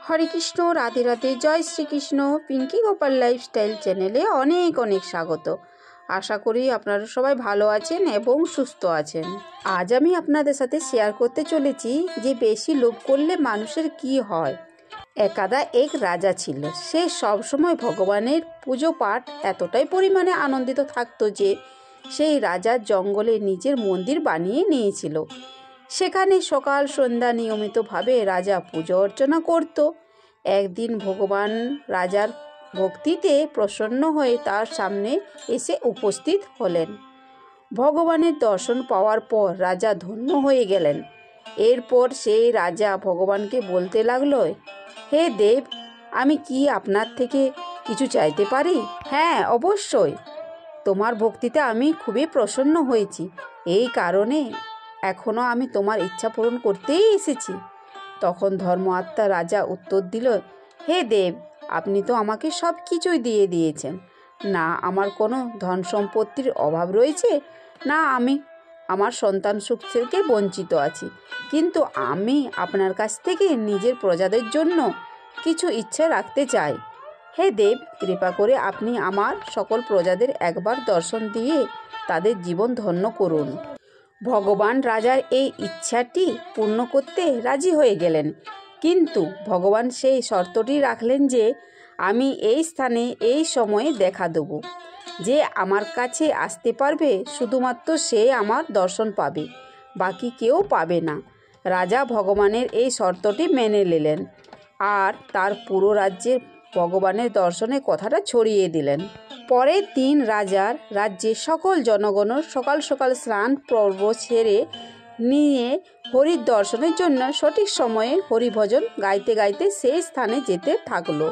হরে কৃষ্ণ, রাধে রাধে, জয় Shrikrishna. Pinki Gopal lifestyle চ্যানেলে অনেক অনেক স্বাগত। আশা করি আপনারা সবাই ভালো আছেন এবং সুস্থ আছেন। আজ আমি আপনাদের সাথে শেয়ার করতে চলেছি যে বেশি লোভ করলে মানুষের কি হয়। একাদা এক রাজা ছিল। সে সবসময় ভগবানের পুজো পাঠ এতটাই পরিমাণে আনন্দিত থাকতো যে সেই রাজার জঙ্গলে নিজের মন্দির বানিয়ে নিয়েছিল। সেখানে সকাল সন্ধ্যা নিয়মিতভাবে রাজা পুজো অর্চনা করত। একদিন ভগবান রাজার ভক্তিতে প্রসন্ন হয়ে তার সামনে এসে উপস্থিত হলেন। ভগবানের দর্শন পাওয়ার পর রাজা ধন্য হয়ে গেলেন। এরপর সেই রাজা ভগবানকে বলতে লাগলো, হে দেব, আমি কি আপনার থেকে কিছু চাইতে পারি? হ্যাঁ, অবশ্যই। তোমার ভক্তিতে আমি খুবই প্রসন্ন হয়েছি, এই কারণে এখনও আমি তোমার ইচ্ছা পূরণ করতেই এসেছি। তখন ধর্মাত্মা রাজা উত্তর দিল, হে দেব, আপনি তো আমাকে সব কিছুই দিয়ে দিয়েছেন। না আমার কোনো ধন সম্পত্তির অভাব রয়েছে, না আমি আমার সন্তান সুখ থেকে বঞ্চিত আছি, কিন্তু আমি আপনার কাছ থেকে নিজের প্রজাদের জন্য কিছু ইচ্ছা রাখতে চাই। হে দেব, কৃপা করে আপনি আমার সকল প্রজাদের একবার দর্শন দিয়ে তাদের জীবন ধন্য করুন। ভগবান রাজার এই ইচ্ছাটি পূর্ণ করতে রাজি হয়ে গেলেন, কিন্তু ভগবান সেই শর্তটি রাখলেন যে আমি এই স্থানে এই সময়ে দেখা দেব। যে আমার কাছে আসতে পারবে শুধুমাত্র সে আমার দর্শন পাবে, বাকি কেউ পাবে না। রাজা ভগবানের এই শর্তটি মেনে নিলেন আর তার পুরো রাজ্যে ভগবানের দর্শনের কথাটা ছড়িয়ে দিলেন। পরের দিন রাজার রাজ্যে সকল জনগণ সকাল সকাল স্নান পর্ব ছেড়ে নিয়ে হরির দর্শনের জন্য সঠিক সময়ে হরিভজন গাইতে গাইতে সেই স্থানে যেতে থাকলো।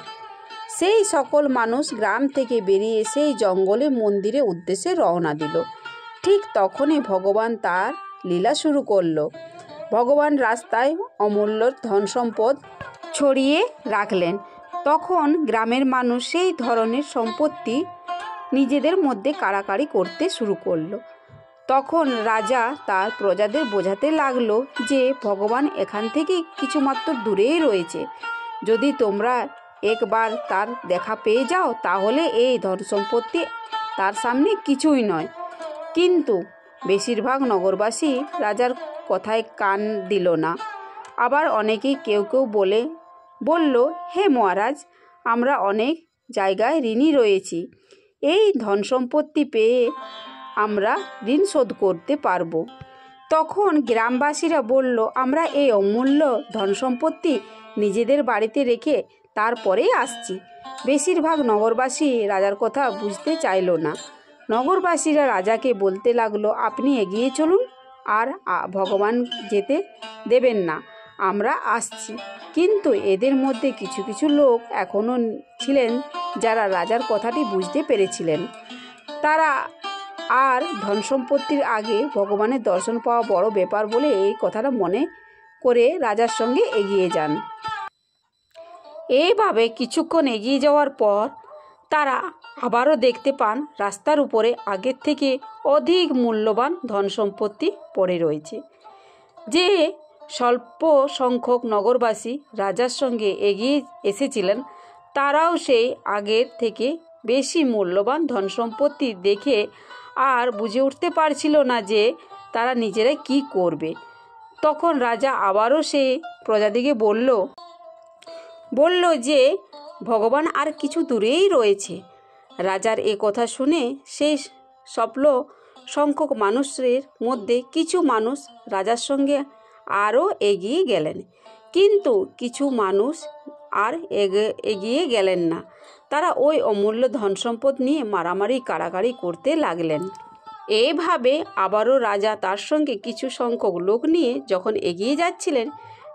সেই সকল মানুষ গ্রাম থেকে বেরিয়ে সেই জঙ্গলে মন্দিরের উদ্দেশ্যে রওনা দিল। ঠিক তখনই ভগবান তার লীলা শুরু করলো। ভগবান রাস্তায় অমূল্য ধন সম্পদ ছড়িয়ে রাখলেন। তখন গ্রামের মানুষ সেই ধরনের সম্পত্তি নিজেদের মধ্যে কাড়াকাড়ি করতে শুরু করলো। তখন রাজা তার প্রজাদের বোঝাতে লাগলো যে ভগবান এখান থেকে কিছুমাত্র দূরেই রয়েছে। যদি তোমরা একবার তার দেখা পেয়ে যাও তাহলে এই ধন সম্পত্তি তার সামনে কিছুই নয়। কিন্তু বেশিরভাগ নগরবাসী রাজার কথায় কান দিল না। আবার অনেকেই কেউ কেউ বলল, হে মহারাজ, আমরা অনেক জায়গায় ঋণী রয়েছি, এই ধন সম্পত্তি পেয়ে আমরা ঋণ শোধ করতে পারবো। তখন গ্রামবাসীরা বলল, আমরা এই অমূল্য ধন সম্পত্তি নিজেদের বাড়িতে রেখে তারপরেই আসছি। বেশিরভাগ নগরবাসী রাজার কথা বুঝতে চাইল না। নগরবাসীরা রাজাকে বলতে লাগলো, আপনি এগিয়ে চলুন, আর ভগবান যেতে দেবেন না, আমরা আসছি। কিন্তু এদের মধ্যে কিছু কিছু লোক এখনও ছিলেন যারা রাজার কথাটি বুঝতে পেরেছিলেন। তারা আর ধন সম্পত্তির আগে ভগবানের দর্শন পাওয়া বড় ব্যাপার বলে এই কথাটা মনে করে রাজার সঙ্গে এগিয়ে যান। এইভাবে কিছুক্ষণ এগিয়ে যাওয়ার পর তারা আবারও দেখতে পান রাস্তার উপরে আগের থেকে অধিক মূল্যবান ধন সম্পত্তি পড়ে রয়েছে। যে স্বল্প সংখ্যক নগরবাসী রাজার সঙ্গে এগিয়ে এসেছিলেন তারাও সেই আগের থেকে বেশি মূল্যবান ধন সম্পত্তি দেখে আর বুঝে উঠতে পারছিল না যে তারা নিজেরাই কি করবে। তখন রাজা আবারও সেই প্রজাদিকে বলল যে ভগবান আর কিছু দূরেই রয়েছে। রাজার এ কথা শুনে সেই স্বল্প সংখ্যক মানুষের মধ্যে কিছু মানুষ রাজার সঙ্গে আরও এগিয়ে গেলেন, কিন্তু কিছু মানুষ আর এগিয়ে গেলেন না। তারা ওই অমূল্য ধন সম্পদ নিয়ে মারামারি কাড়াকাড়ি করতে লাগলেন। এইভাবে আবারও রাজা তার সঙ্গে কিছু সংখ্যক লোক নিয়ে যখন এগিয়ে যাচ্ছিলেন,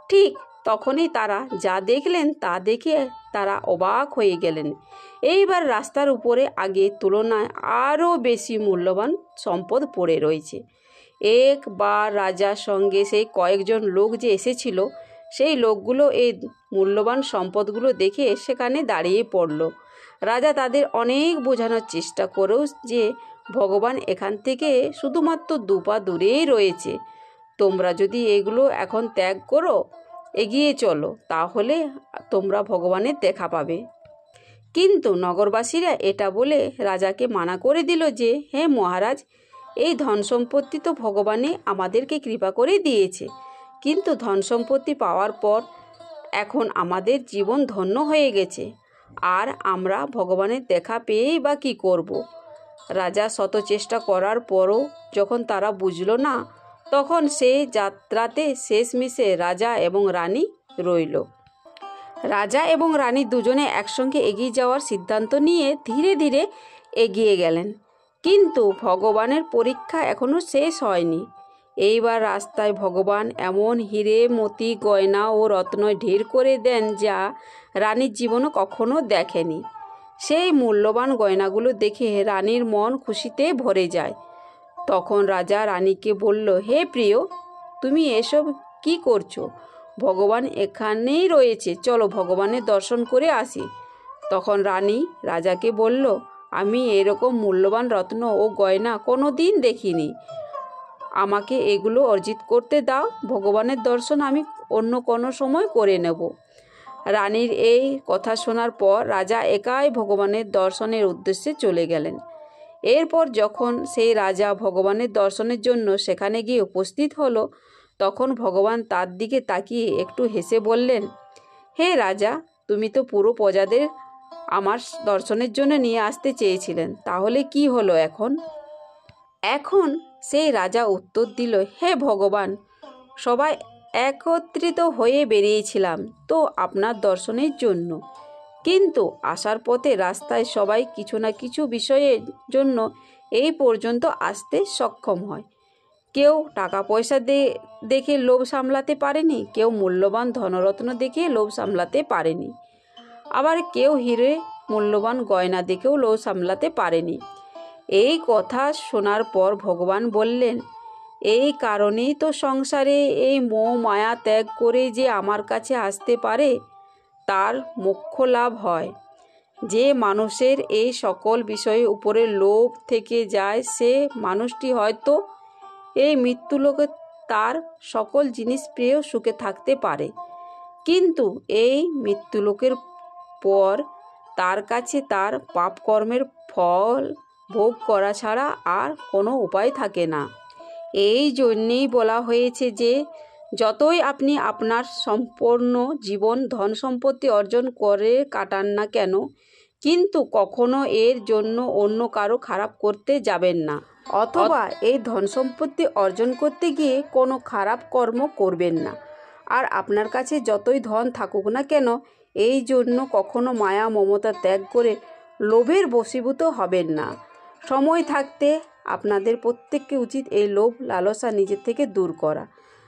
ঠিক তখনই তারা যা দেখলেন তা দেখে তারা অবাক হয়ে গেলেন। এইবার রাস্তার উপরে আগের তুলনায় আরও বেশি মূল্যবান সম্পদ পড়ে রয়েছে। একবার রাজার সঙ্গে সেই কয়েকজন লোক যে এসেছিল, সেই লোকগুলো এই মূল্যবান সম্পদগুলো দেখে সেখানে দাঁড়িয়ে পড়ল। রাজা তাদের অনেক বোঝানোর চেষ্টা করেও যে ভগবান এখান থেকে শুধুমাত্র দুপা দূরেই রয়েছে, তোমরা যদি এগুলো এখন ত্যাগ করো, এগিয়ে চলো, তাহলে তোমরা ভগবানের দেখা পাবে। কিন্তু নগরবাসীরা এটা বলে রাজাকে মানা করে দিল যে, হে মহারাজ, এই ধন সম্পত্তি তো ভগবানই আমাদেরকে কৃপা করে দিয়েছে, কিন্তু ধন সম্পত্তি পাওয়ার পর এখন আমাদের জীবন ধন্য হয়ে গেছে, আর আমরা ভগবানের দেখা পেয়েই বা কী করব। রাজা শত চেষ্টা করার পরও যখন তারা বুঝল না, তখন সেই যাত্রাতে শেষমেশে রাজা এবং রানী রইল। রাজা এবং রানী দুজনে একসঙ্গে এগিয়ে যাওয়ার সিদ্ধান্ত নিয়ে ধীরে ধীরে এগিয়ে গেলেন। কিন্তু ভগবানের পরীক্ষা এখনও শেষ হয়নি। এইবার রাস্তায় ভগবান এমন হিরে মতি গয়না ও রত্ন ঢের করে দেন যা রানীর জীবনও কখনো দেখেনি। সেই মূল্যবান গয়নাগুলো দেখে রানীর মন খুশিতে ভরে যায়। তখন রাজা রানীকে বলল, হে প্রিয়, তুমি এসব কি করছো? ভগবান এখানেই রয়েছে, চলো ভগবানের দর্শন করে আসি। তখন রানী রাজাকে বলল, আমি এরকম মূল্যবান রত্ন ও গয়না কোনো দিন দেখিনি, আমাকে এগুলো অর্জিত করতে দাও, ভগবানের দর্শন আমি অন্য কোনো সময় করে নেব। রানীর এই কথা শোনার পর রাজা একাই ভগবানের দর্শনের উদ্দেশ্যে চলে গেলেন। এরপর যখন সেই রাজা ভগবানের দর্শনের জন্য সেখানে গিয়ে উপস্থিত হলো, তখন ভগবান তার দিকে তাকিয়ে একটু হেসে বললেন, হে রাজা, তুমি তো পুরো প্রজাদের আমার দর্শনের জন্য নিয়ে আসতে চেয়েছিলেন, তাহলে কি হলো এখন? এখন সেই রাজা উত্তর দিল, হে ভগবান, সবাই একত্রিত হয়ে বেরিয়েছিলাম তো আপনার দর্শনের জন্য, কিন্তু আসার পথে রাস্তায় সবাই কিছু না কিছু বিষয়ের জন্য এই পর্যন্ত আসতে সক্ষম হয়। কেউ টাকা পয়সা দেখে লোভ সামলাতে পারেনি, কেউ মূল্যবান ধনরত্ন দেখে লোভ সামলাতে পারেনি, আবার কেউ হিরে মূল্যবান গয়না দেখেও লোভ সামলাতে পারেনি। এই কথা শোনার পর ভগবান বললেন, এই কারণেই তো সংসারে এই মোহ মায়া ত্যাগ করে যে আমার কাছে আসতে পারে তার মোক্ষ লাভ হয়। যে মানুষের এই সকল বিষয়ের উপরে লোভ থেকে যায়, সে মানুষটি হয়তো এই মৃত্যুলোকে তার সকল জিনিস পেয়েও সুখে থাকতে পারে, কিন্তু এই মৃত্যুলোকের পর তার কাছে তার পাপকর্মের ফল ভোগ করা ছাড়া আর কোনো উপায় থাকে না। এই জন্যেই বলা হয়েছে যে যতই আপনি আপনার সম্পূর্ণ জীবন ধন সম্পত্তি অর্জন করে কাটান না কেন, কিন্তু কখনো এর জন্য অন্য কারো খারাপ করতে যাবেন না, অথবা এই ধন সম্পত্তি অর্জন করতে গিয়ে কোনো খারাপ কর্ম করবেন না। আর আপনার কাছে যতই ধন থাকুক না কেন, এই জন্য কখনো মায়া মমতা ত্যাগ করে লোভের বশীভূত হবেন না। সময় থাকতে আপনাদের প্রত্যেককে উচিত এই লোভ লালসা নিজের থেকে দূর করা।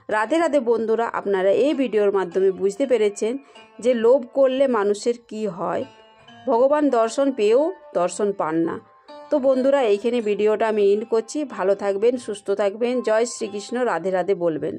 রাধে রাধে বন্ধুরা, আপনারা এই ভিডিওর মাধ্যমে বুঝতে পেরেছেন যে লোভ করলে মানুষের কি হয়। ভগবান দর্শন পেয়েও দর্শন পান না। তো বন্ধুরা, এইখানে ভিডিওটা আমি এন্ড করছি। ভালো থাকবেন, সুস্থ থাকবেন। জয় শ্রীকৃষ্ণ, রাধে রাধে বলবেন।